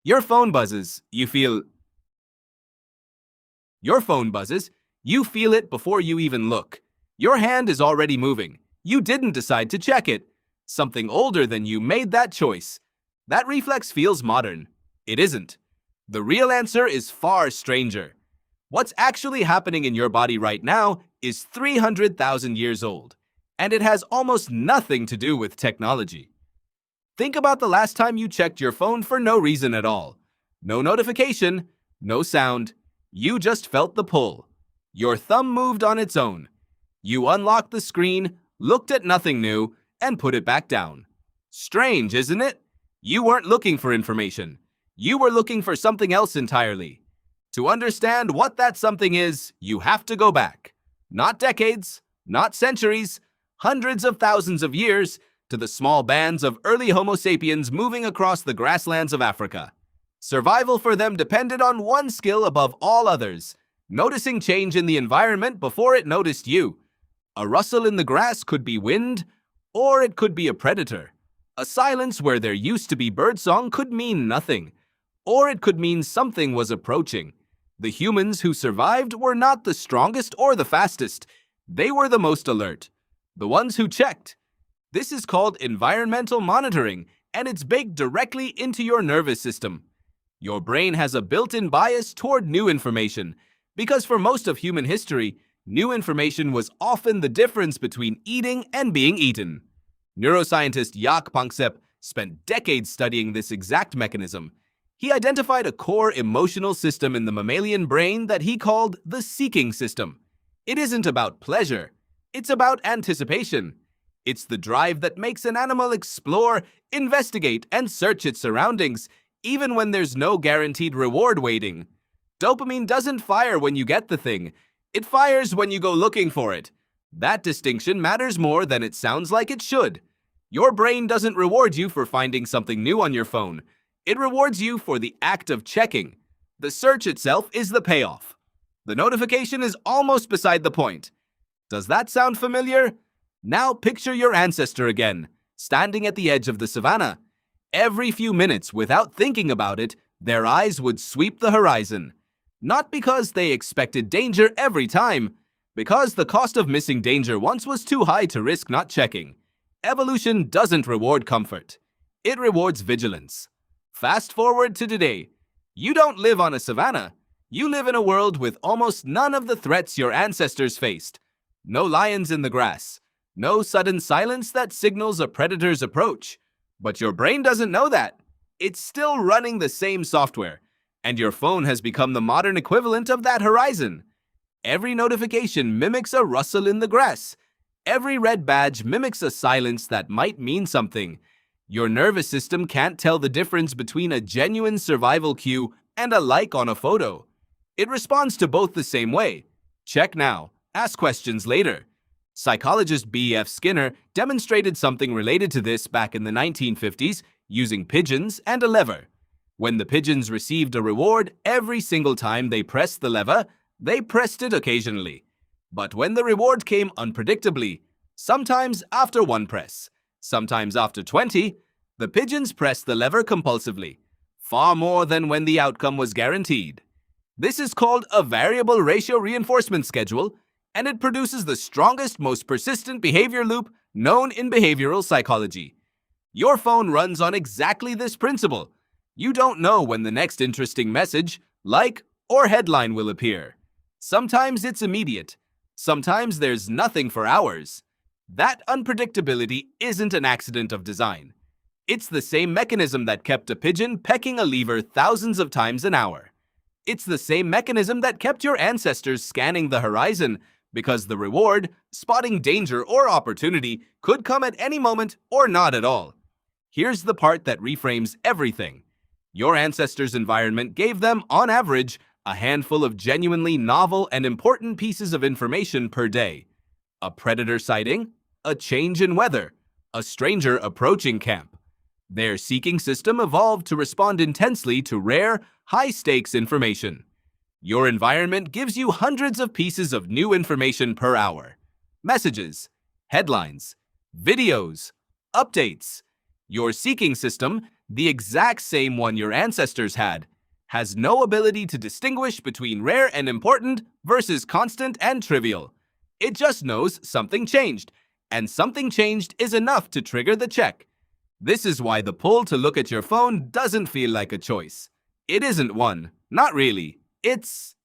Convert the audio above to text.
Your phone buzzes, you feel Your phone buzzes, you feel it before you even look. Your hand is already moving. You didn't decide to check it. Something older than you made that choice. That reflex feels modern. It isn't. The real answer is far stranger. What's actually happening in your body right now is 300,000 years old, and it has almost nothing to do with technology. Think about the last time you checked your phone for no reason at all. No notification, no sound. You just felt the pull. Your thumb moved on its own. You unlocked the screen, looked at nothing new, and put it back down. Strange, isn't it? You weren't looking for information. You were looking for something else entirely. To understand what that something is, you have to go back. Not decades, not centuries, hundreds of thousands of years, to the small bands of early Homo sapiens moving across the grasslands of Africa. Survival for them depended on one skill above all others: noticing change in the environment before it noticed you. A rustle in the grass could be wind, or it could be a predator. A silence where there used to be birdsong could mean nothing, or it could mean something was approaching. The humans who survived were not the strongest or the fastest. They were the most alert, the ones who checked. This is called environmental monitoring, and it's baked directly into your nervous system. Your brain has a built-in bias toward new information, because for most of human history, new information was often the difference between eating and being eaten. Neuroscientist Jaak Panksepp spent decades studying this exact mechanism. He identified a core emotional system in the mammalian brain that he called the seeking system. It isn't about pleasure. It's about anticipation. It's the drive that makes an animal explore, investigate, and search its surroundings, even when there's no guaranteed reward waiting. Dopamine doesn't fire when you get the thing. It fires when you go looking for it. That distinction matters more than it sounds like it should. Your brain doesn't reward you for finding something new on your phone. It rewards you for the act of checking. The search itself is the payoff. The notification is almost beside the point. Does that sound familiar? Now picture your ancestor again, standing at the edge of the savannah. Every few minutes, without thinking about it, their eyes would sweep the horizon. Not because they expected danger every time, because the cost of missing danger once was too high to risk not checking. Evolution doesn't reward comfort. It rewards vigilance. Fast forward to today. You don't live on a savannah. You live in a world with almost none of the threats your ancestors faced. No lions in the grass. No sudden silence that signals a predator's approach. But your brain doesn't know that. It's still running the same software, and your phone has become the modern equivalent of that horizon. Every notification mimics a rustle in the grass. Every red badge mimics a silence that might mean something. Your nervous system can't tell the difference between a genuine survival cue and a like on a photo. It responds to both the same way. Check now, ask questions later. Psychologist B.F. Skinner demonstrated something related to this back in the 1950s using pigeons and a lever. When the pigeons received a reward every single time they pressed the lever, they pressed it occasionally. But when the reward came unpredictably, sometimes after one press, sometimes after 20, the pigeons pressed the lever compulsively, far more than when the outcome was guaranteed. This is called a variable ratio reinforcement schedule, and it produces the strongest, most persistent behavior loop known in behavioral psychology. Your phone runs on exactly this principle. You don't know when the next interesting message, like, or headline will appear. Sometimes it's immediate. Sometimes there's nothing for hours. That unpredictability isn't an accident of design. It's the same mechanism that kept a pigeon pecking a lever thousands of times an hour. It's the same mechanism that kept your ancestors scanning the horizon, because the reward, spotting danger or opportunity, could come at any moment or not at all. Here's the part that reframes everything. Your ancestors' environment gave them, on average, a handful of genuinely novel and important pieces of information per day. A predator sighting, a change in weather, a stranger approaching camp. Their seeking system evolved to respond intensely to rare, high-stakes information. Your environment gives you hundreds of pieces of new information per hour. Messages, headlines, videos, updates. Your seeking system, the exact same one your ancestors had, has no ability to distinguish between rare and important versus constant and trivial. It just knows something changed, and something changed is enough to trigger the check. This is why the pull to look at your phone doesn't feel like a choice. It isn't one. Not really. It's